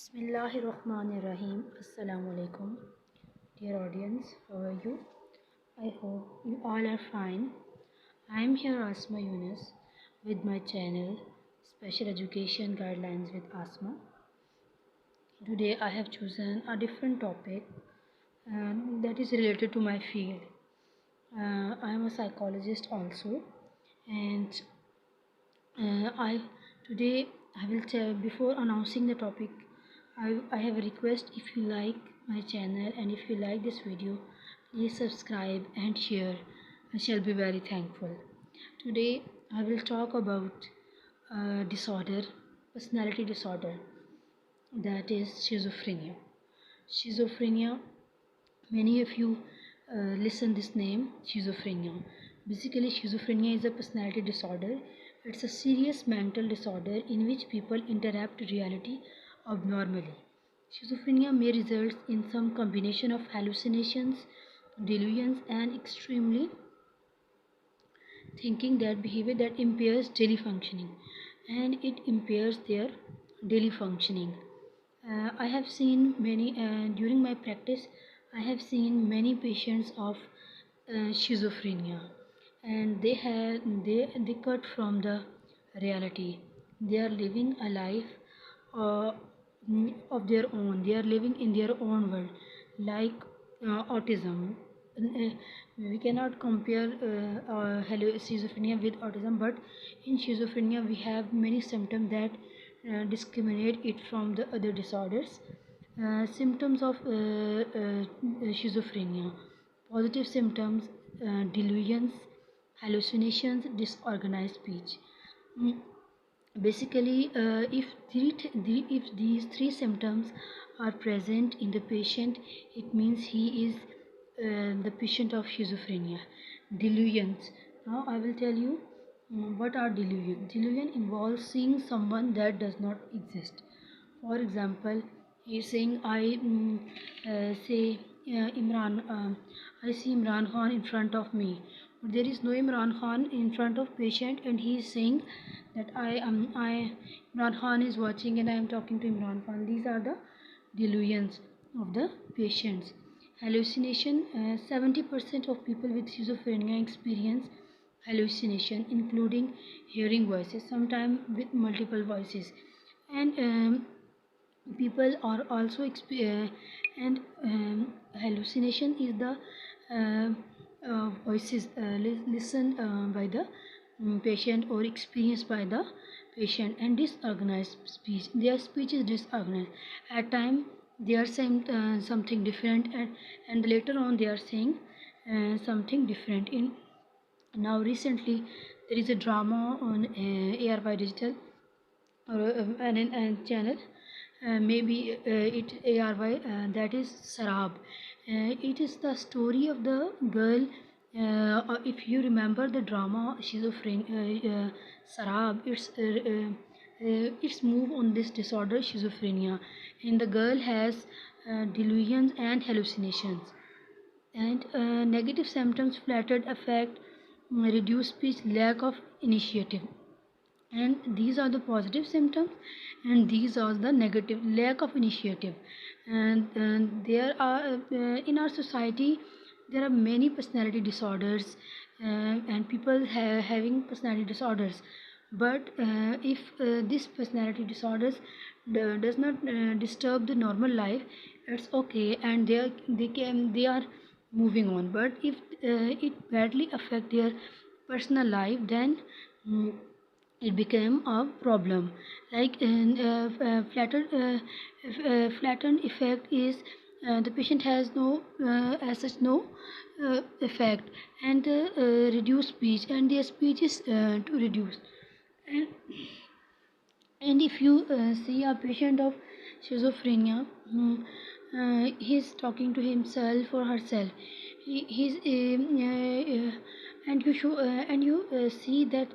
Bismillahirrahmanirrahim. Assalamu alaikum. Dear audience, how are you? I hope you all are fine. I am here Asma Yunus with my channel Special Education Guidelines with Asma. Today I have chosen a different topic that is related to my field. I am a psychologist also, and I today I will tell before announcing the topic. I have a request. If you like my channel and if you like this video, please subscribe and share. I shall be very thankful. Today I will talk about disorder, personality disorder, that is schizophrenia. Schizophrenia, many of you listen this name, schizophrenia. Basically, schizophrenia is a personality disorder. It's a serious mental disorder in which people interrupt reality abnormally. Schizophrenia may result in some combination of hallucinations, delusions, and extremely thinking that behavior that impairs daily functioning, and it impairs their daily functioning. I have seen many during my practice. I have seen many patients of schizophrenia, and they cut from the reality. They are living a life uh, of their own. They are living in their own world, like autism. We cannot compare schizophrenia with autism, but in schizophrenia we have many symptoms that discriminate it from the other disorders. Symptoms of schizophrenia: positive symptoms, delusions, hallucinations, disorganized speech. Mm, Basically, if these three symptoms are present in the patient, it means he is the patient of schizophrenia. Delusions. Now I will tell you what are delusions. Delusion involves seeing someone that does not exist. For example, he is saying, say Imran, I see Imran Khan in front of me, but there is no Imran Khan in front of patient, and he is saying that I Imran Khan is watching and I am talking to Imran Khan. These are the delusions of the patients. Hallucination: 70% of people with schizophrenia experience hallucination, including hearing voices, sometimes with multiple voices, and people are also and hallucination is the voices listened by the patient or experienced by the patient, and disorganized speech. Their speech is disorganized. At time they are saying something different, and later on they are saying something different. In now recently there is a drama on ARY Digital or an channel, maybe it ARY, that is Sarab. It is the story of the girl. If you remember the drama schizophrenia, Sarab, it's move on this disorder schizophrenia, and the girl has delusions and hallucinations, and negative symptoms: flattered affect, reduced speech, lack of initiative. And these are the positive symptoms, and these are the negative: lack of initiative. And there are in our society there are many personality disorders, and people having personality disorders, but if this personality disorders does not disturb the normal life, it's okay, and they are moving on. But if it badly affect their personal life, then mm, it became a problem. Like flattened effect is the patient has no as such no effect, and reduced speech, and their speech is too reduced. and and if you see a patient of schizophrenia, he's talking to himself or herself. He's and you show and you see that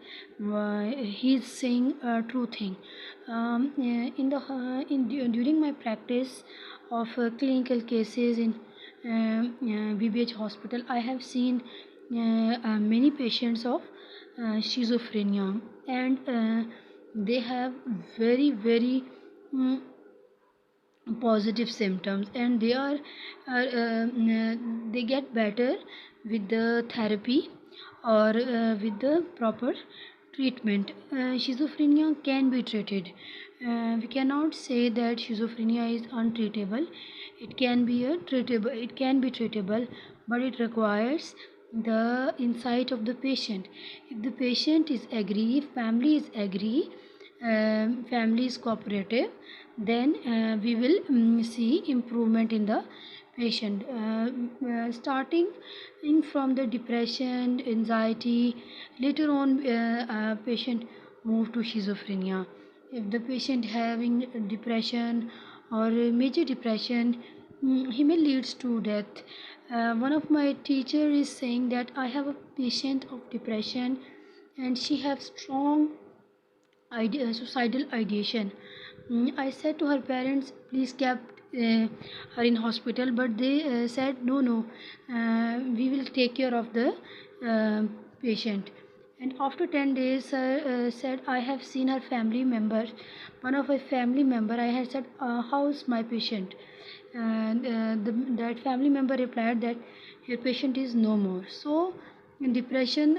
he's saying a true thing. During my practice of clinical cases in BBH hospital, I have seen many patients of schizophrenia, and they have very mm, positive symptoms, and they get better with the therapy or with the proper treatment. Schizophrenia can be treated. We cannot say that schizophrenia is untreatable. It can be treatable, but it requires the insight of the patient. If the patient is agree, if family is agree, family is cooperative, then we will see improvement in the patient, starting in from the depression, anxiety. Later on, patient move to schizophrenia. If the patient having depression or major depression, he may leads to death. One of my teacher is saying that I have a patient of depression and she have strong suicidal ideation. I said to her parents, please keep her in hospital, but they said no, no, we will take care of the uh, patient. And after 10 days, said, I have seen her family member. One of her family member, I had said, how's my patient? And that family member replied that your patient is no more. So, depression,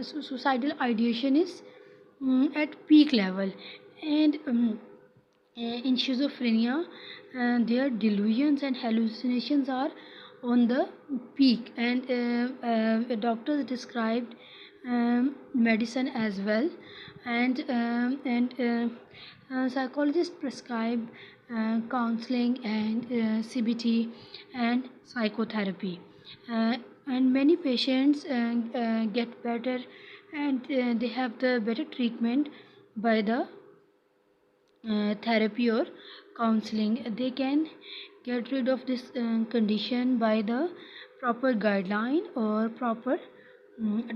suicidal ideation is at peak level, and in schizophrenia, their delusions and hallucinations are on the peak, and doctors described medicine as well, and psychologists prescribe counseling and CBT and psychotherapy, and many patients get better, and they have the better treatment by the therapy or counseling. They can get rid of this condition by the proper guideline or proper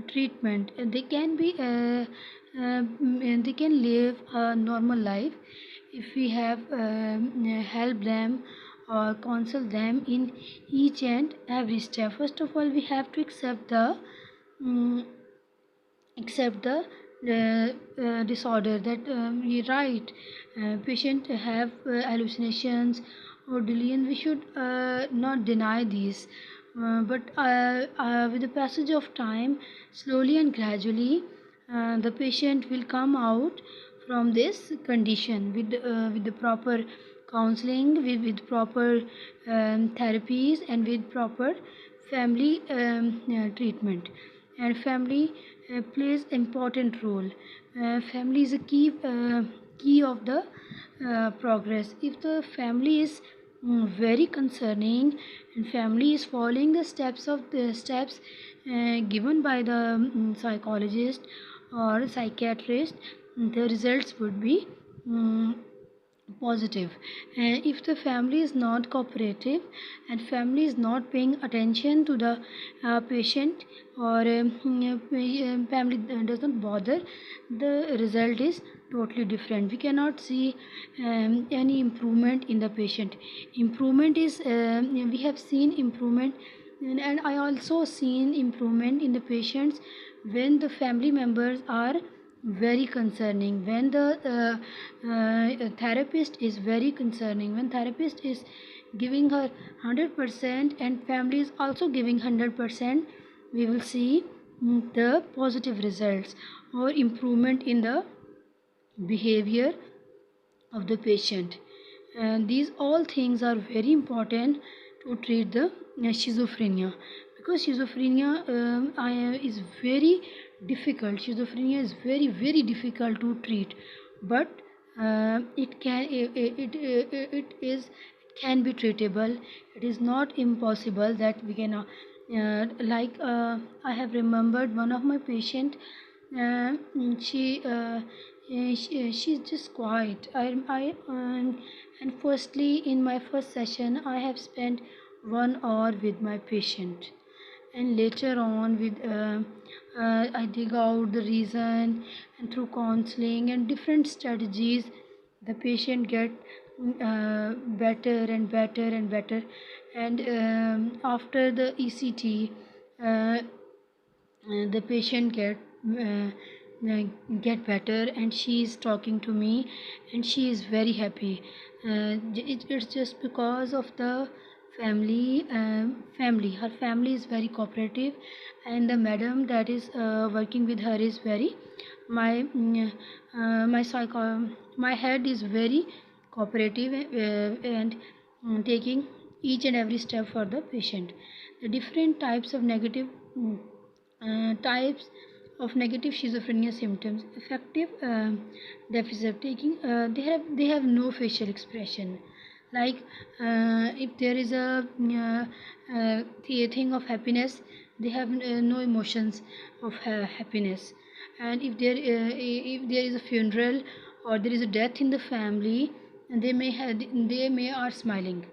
treatment. They can be they can live a normal life if we have help them or counsel them in each and every step. First of all, we have to accept the um, disorder, that you're right, patient have hallucinations or delusion. We should not deny these, but with the passage of time, slowly and gradually, the patient will come out from this condition with the proper counseling, with proper therapies, and with proper family treatment. And family plays important role. Family is a key of the progress. If the family is very concerning, and family is following the steps given by the psychologist or psychiatrist, the results would be um, positive. And if the family is not cooperative and family is not paying attention to the patient, or family doesn't bother, the result is totally different. We cannot see any improvement in the patient. Improvement is we have seen improvement, and I also seen improvement in the patients when the family members are very concerning, when the therapist is very concerning, when therapist is giving her 100% and family is also giving 100%, we will see the positive results or improvement in the behavior of the patient. And these all things are very important to treat the schizophrenia, because schizophrenia is very difficult. Schizophrenia is very difficult to treat, but it can be treatable. It is not impossible that we can I have remembered one of my patient. uh, she she's just quiet. And firstly, in my first session, I have spent 1 hour with my patient, and later on, with I dig out the reason, and through counseling and different strategies, the patient get better and better and better. And after the ECT, the patient uh, get better, and she is talking to me, and she is very happy. It's just because of the family. Her family is very cooperative, and the madam that is working with her is very my my my head is very cooperative, and taking each and every step for the patient. The different types of negative types of negative schizophrenia symptoms. Affective deficit taking, they have no facial expression. Like if there is a thing of happiness, they have no emotions of happiness. And if there is a funeral or there is a death in the family, they may are smiling.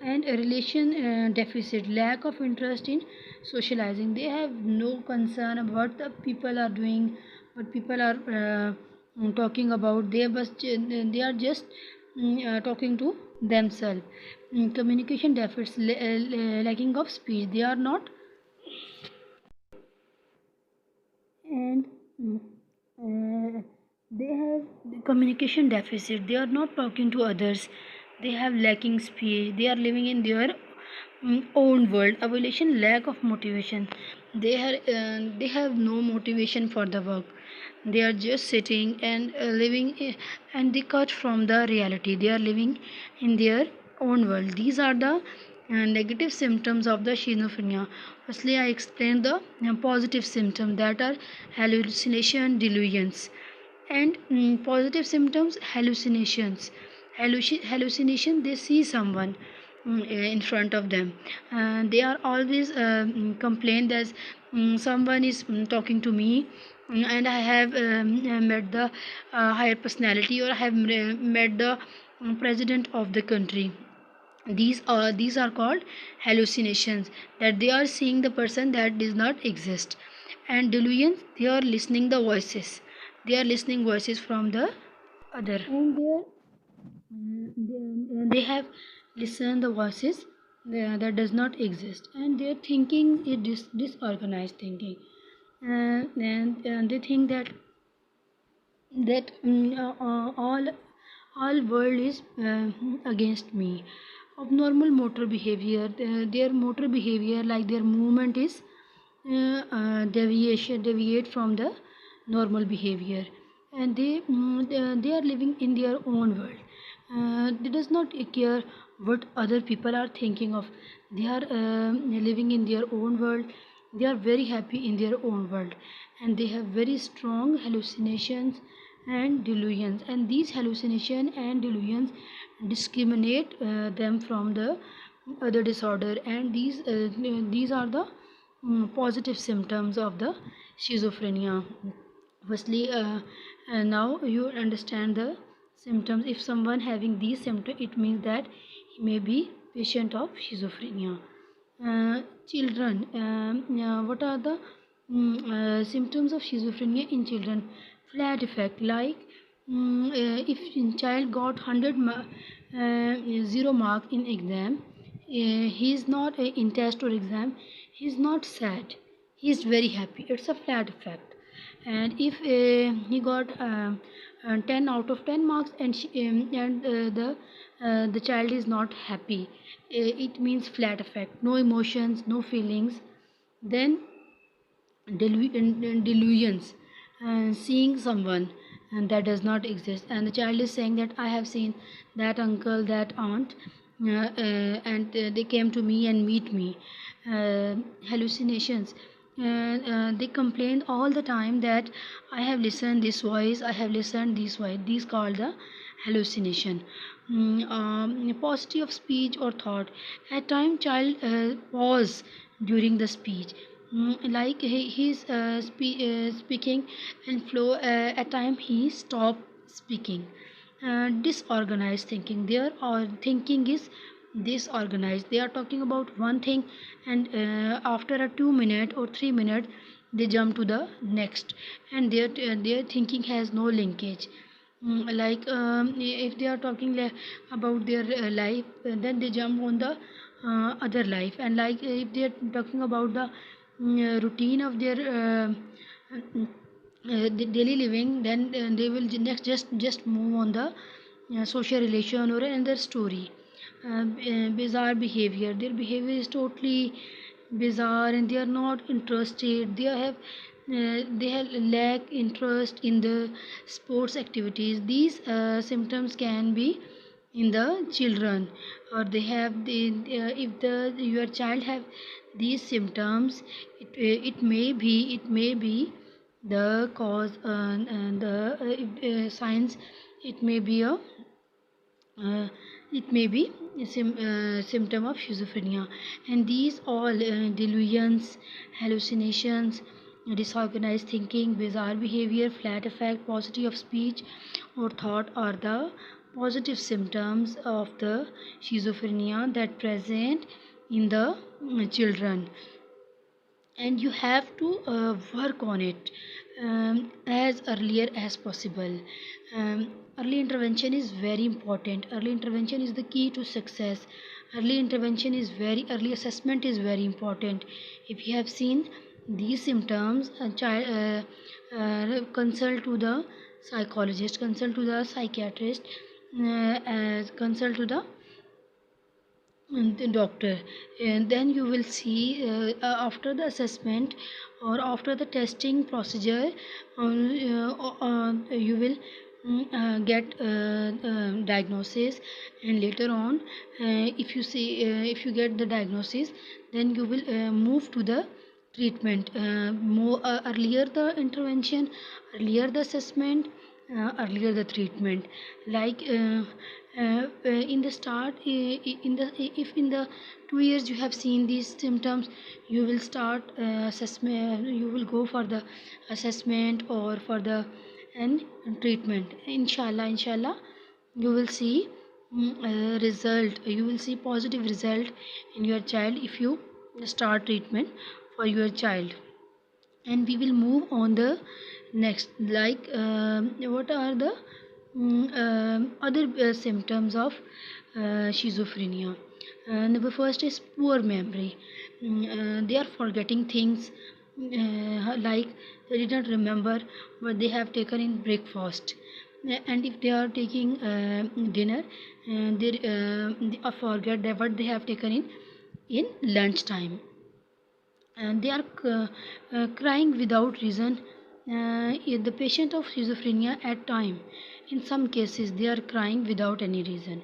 And a relation deficit, lack of interest in socializing. They have no concern about what the people are doing, what people are talking about. They are just talking to themselves. Communication deficits, lacking of speech. They are not, and they have the communication deficit. They are not talking to others. They have lacking speech. They are living in their own world. Evaluation, lack of motivation. They have no motivation for the work. They are just sitting and living, and they cut from the reality. They are living in their own world. These are the negative symptoms of the schizophrenia. Firstly, I explained the positive symptoms, that are hallucination, delusions. And positive symptoms, hallucinations. Hallucination, they see someone in front of them. They are always complain that someone is talking to me, and I have met the higher personality, or I have met the president of the country. These are called hallucinations, that they are seeing the person that does not exist. And delusions, they are listening the voices. They are listening voices from the other, and they have listened the voices that does not exist. And their thinking is disorganized thinking. And they think that all world is against me. Abnormal motor behavior, their motor behavior, like their movement is deviate from the normal behavior. And they are living in their own world. They does not care what other people are thinking of. They are living in their own world. They are very happy in their own world, and they have very strong hallucinations and delusions. And these hallucination and delusions discriminate them from the other disorder. And these are the positive symptoms of the schizophrenia. Firstly, now you understand the symptoms. If someone having these symptoms, it means that he may be patient of schizophrenia. Children, what are the symptoms of schizophrenia in children? Flat effect, like if a child got 0 mark in exam, he is not in test or exam, he is not sad, he is very happy. It's a flat effect. And if he got 10 out of 10 marks, and the child is not happy, it means flat effect, no emotions, no feelings. Then delusions, seeing someone and that does not exist, and the child is saying that I have seen that uncle, that aunt, and they came to me and meet me. Hallucinations, they complain all the time that I have listened this voice, I have listened this voice. These called the hallucination. Paucity of speech or thought. At time child pause during the speech. Like he's speaking and flow, at time he stop speaking. Disorganized thinking, their thinking is disorganized. They are talking about one thing, and after a 2 minute or 3 minute, they jump to the next, and their thinking has no linkage. Like if they are talking about their life, then they jump on the other life. And like if they are talking about the routine of their the daily living, then they will next just move on the social relation or another story. Bizarre behavior. Their behavior is totally bizarre, and they are not interested. They have lack interest in the sports activities. These symptoms can be in the children, or they have if the your child have these symptoms, it may be the cause, and the signs. It may be a it may be a symptom of schizophrenia, and these all delusions, hallucinations, disorganized thinking, bizarre behavior, flat affect, paucity of speech or thought are the positive symptoms of the schizophrenia that present in the children, and you have to work on it as earlier as possible. Early intervention is very important. Early intervention is the key to success. Early assessment is very important. If you have seen these symptoms, consult to the psychologist, consult to the psychiatrist, consult to the doctor, and then you will see after the assessment or after the testing procedure, you will get diagnosis, and later on, if you get the diagnosis, then you will move to the treatment. More earlier the intervention, earlier the assessment, earlier the treatment. Like in the start, in the if in the 2 years you have seen these symptoms, you will start assessment. You will go for the assessment or for the and treatment. Inshallah, you will see result. You will see positive result in your child if you start treatment for your child. And we will move on the next, like what are the other symptoms of schizophrenia. Number first is poor memory. They are forgetting things, like they did not remember what they have taken in breakfast, and if they are taking dinner, they forget that what they have taken in lunch time, and they are crying without reason. The patient of schizophrenia at time, in some cases they are crying without any reason.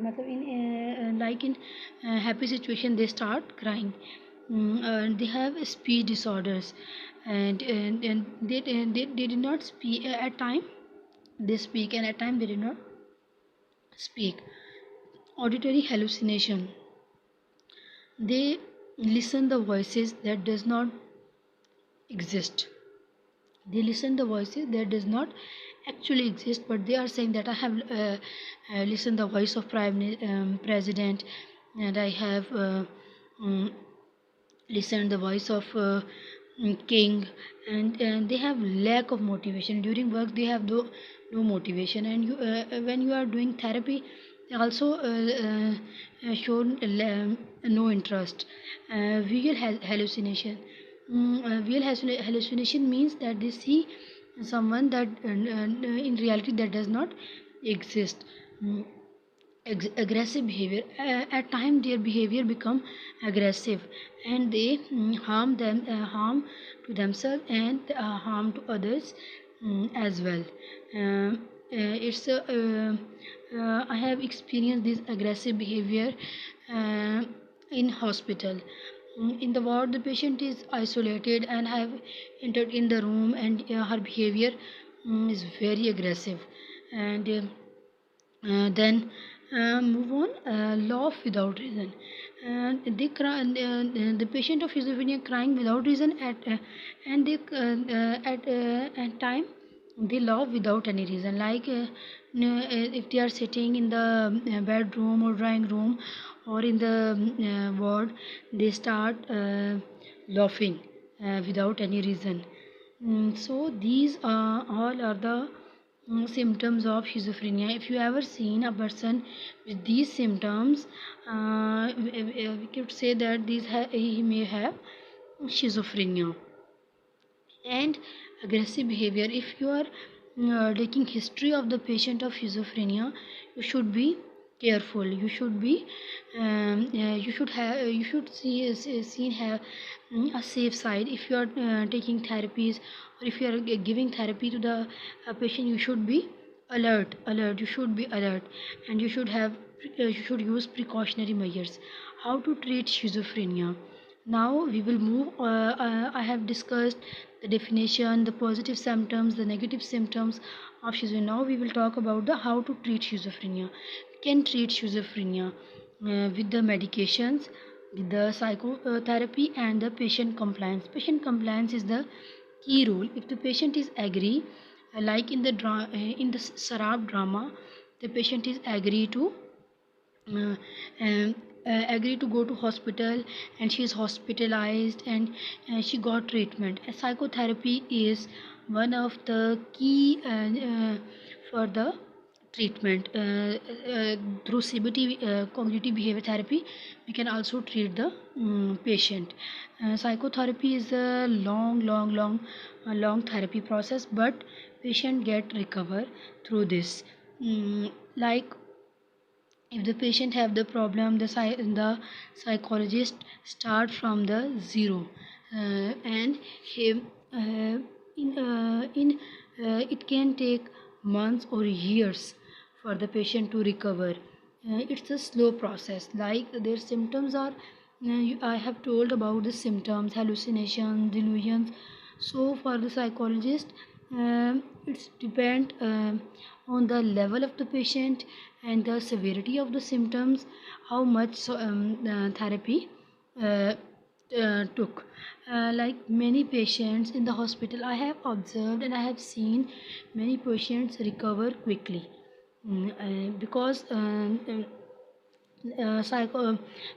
मतलब like in happy situation they start crying. They have speech disorders, and they did not speak at time. They speak, and at time they did not speak. Auditory hallucination. They listen the voices that does not exist. They listen the voices that does not actually exist, but they are saying that I have listened the voice of president, and I have listened the voice of king, and they have lack of motivation during work. They have no motivation, and when you are doing therapy, they also show no interest. Visual hallucination. Hallucination means that they see someone that in reality that does not exist. Aggressive behavior. At time their behavior become aggressive, and they harm to themselves and harm to others as well. It's I have experienced this aggressive behavior uh, in hospital. In the ward, the patient is isolated, and I have entered in the room, and her behavior is very aggressive. And then move on. Laugh without reason. They cry. The patient of schizophrenia crying without reason and they at time they laugh without any reason. Like if they are sitting in the bedroom or drawing room or in the ward, they start laughing without any reason. So these all are the symptoms of schizophrenia. If you ever seen a person with these symptoms, we could say that he may have schizophrenia. And aggressive behavior. If you are taking history of the patient of schizophrenia, you should be careful. You should be you should see have a safe side. If you are taking therapies, or if you are giving therapy to the patient, you should be alert. You should be alert, and you should use precautionary measures. How to treat schizophrenia? Now we will move. I have discussed the definition, the positive symptoms, the negative symptoms of schizophrenia. Now we will talk about the how to treat schizophrenia. We can treat schizophrenia with the medications, with the psychotherapy, and the patient compliance. Patient compliance is the key role. If the patient is agree, like in the Sarab drama, the patient is agree to uh, um, agree to go to hospital, and she is hospitalized, and she got treatment. Psychotherapy is one of the key for the treatment. Through CBT, cognitive behavior therapy, we can also treat the patient. Psychotherapy is a long therapy process, but patient get recover through this. Like, if the patient have the problem, the psychologist start from the zero, and he, in it can take months or years for the patient to recover. It's a slow process. Like, their symptoms are, I have told about the symptoms: hallucinations, delusions. So for the psychologist, it's depend on the level of the patient and the severity of the symptoms, how much therapy uh, took. Like, many patients in the hospital, I have observed and I have seen many patients recover quickly, because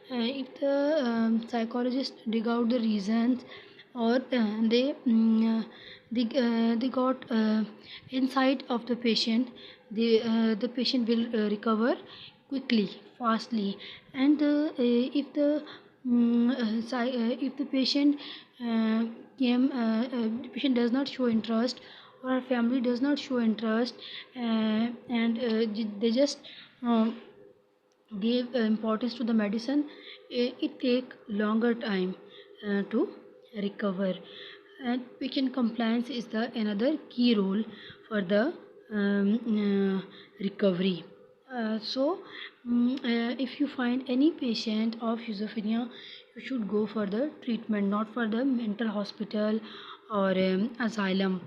if the psychologist dig out the reasons, or they got insight of the patient, the patient will recover quickly, fastly. And if the patient the patient does not show interest, or our family does not show interest, and they just give importance to the medicine, it take longer time to recover. And patient compliance is the another key role for the recovery. If you find any patient of schizophrenia, you should go for the treatment, not for the mental hospital or asylum,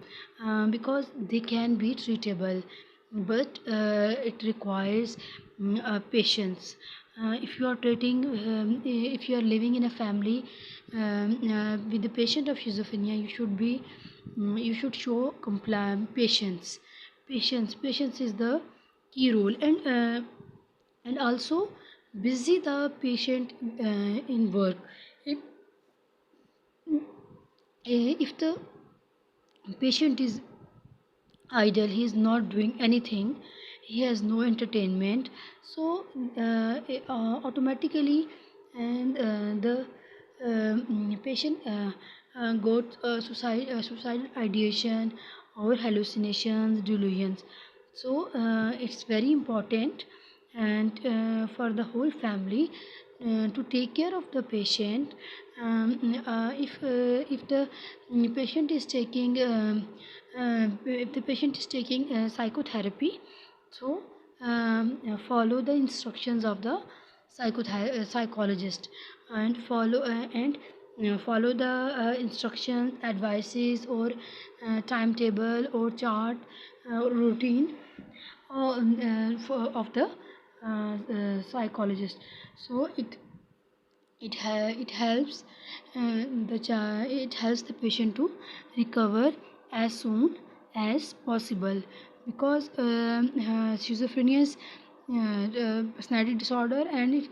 because they can be treatable, but it requires patience. If you are treating, if you are living in a family with the patient of schizophrenia, you should show patience is the key role. And also busy the patient in work. if, if the patient is idle, he is not doing anything, he has no entertainment, so automatically, and the patient got suicidal ideation, or hallucinations, delusions. So it's very important, and for the whole family to take care of the patient. If the patient is taking if the patient is taking psychotherapy, so follow the instructions of the psychologist, and follow the instructions, advices, or timetable, or chart, routine of the psychologist. So it helps it helps the patient to recover as soon as possible, because schizophrenia is personality disorder, and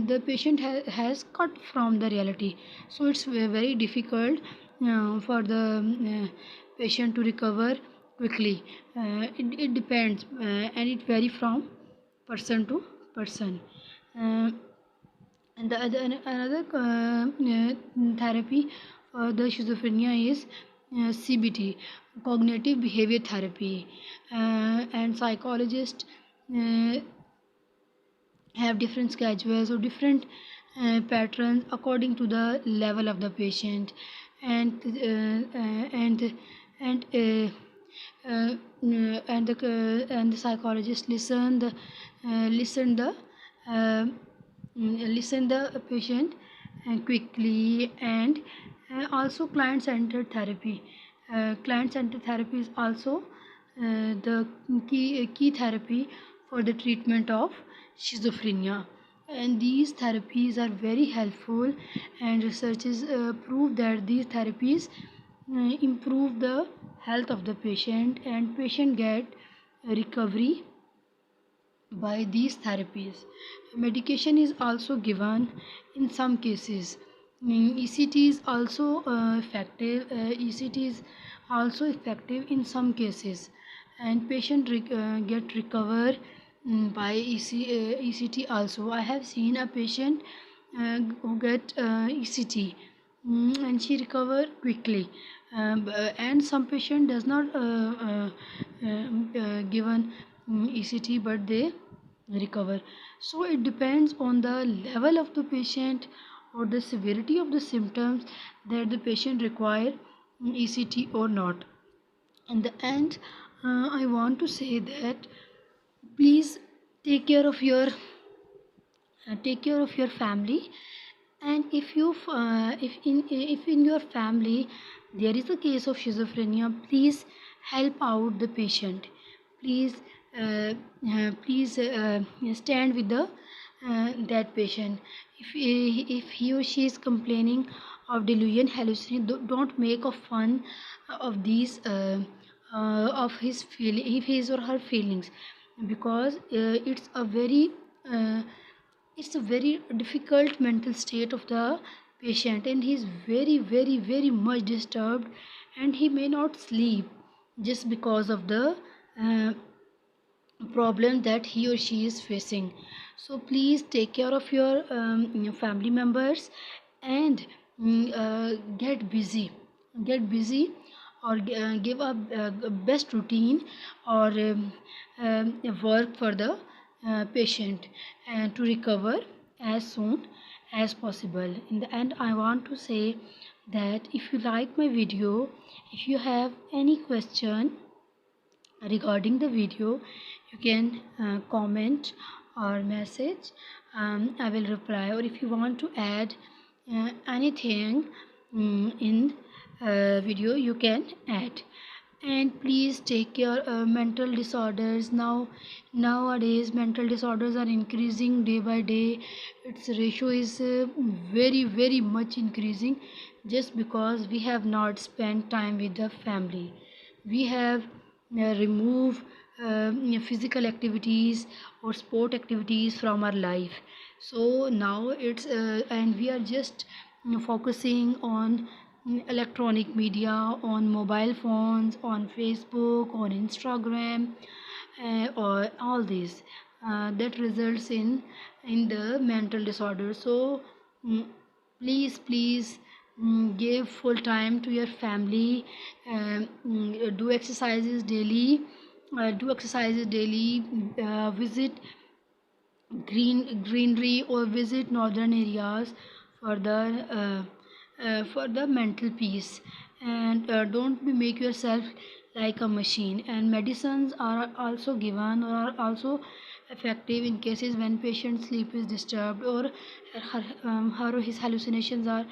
the patient has cut from the reality. So it's very difficult for the patient to recover quickly. It depends, and it vary from person to person. uh, and another therapy for the schizophrenia is CBT, cognitive behavior therapy, and psychologists uh, have different schedules or different patterns according to the level of the patient, and and uh, and the psychologist listen the uh, listen the patient quickly, and also client-centered therapy. Client-centered therapy is also the key therapy for the treatment of schizophrenia, and these therapies are very helpful, and researchers prove that these therapies improve the health of the patient, and patient get recovery by these therapies. Medication is also given in some cases. ECT is also effective. ECT is also effective in some cases, and patient get recover by ECT also. I have seen a patient who get ECT, and she recover quickly. And some patient does not given ECT, but they recover. So it depends on the level of the patient or the severity of the symptoms that the patient require ECT or not. In the end, I want to say that please take care of your take care of your family, and if in your family there is a case of schizophrenia, please help out the patient. Please stand with the that patient. If he or she is complaining of delusion hallucination, don't make a fun of these of his his or her feelings, because uh, it's a very difficult mental state of the patient, and he is very much disturbed, and he may not sleep just because of the uh, problem that he or she is facing. So please take care of your family members, and get busy, or give a best routine, or work for the patient, and to recover as soon as possible. In the end, I want to say that if you like my video, if you have any question regarding the video, you can comment or message. I will reply, or if you want to add anything in video, you can add. And please take care mental disorders. Nowadays mental disorders are increasing day by day. Its ratio is very much increasing, just because we have not spent time with the family. We have remove physical activities or sport activities from our life. So now it's and we are just focusing on electronic media, on mobile phones, on Facebook, on Instagram, or all these that results in the mental disorder. So mm, please give full time to your family. Do exercises daily. Visit greenery, or visit northern areas for the mental peace. And don't make yourself like a machine. And medicines are also given, or are also effective in cases when patient sleep is disturbed, or her or his hallucinations are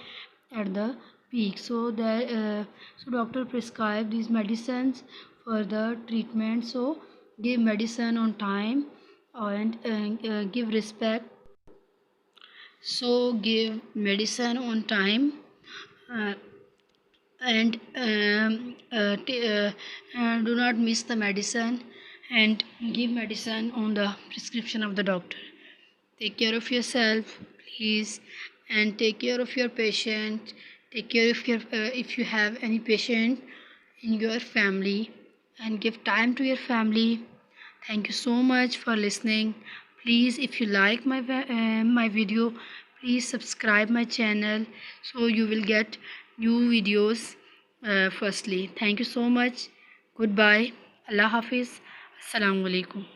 at the peak. So doctor prescribe these medicines for the treatment. So give medicine on time, and give respect. So give medicine on time, uh, and do not miss the medicine, and give medicine on the prescription of the doctor. Take care of yourself, please, and take care of your patient. Take care of your if you have any patient in your family, and give time to your family. Thank you so much for listening. Please, if you like my video, please subscribe my channel, so you will get new videos Firstly, thank you so much. Goodbye. Allah Hafiz. Assalamu alaikum.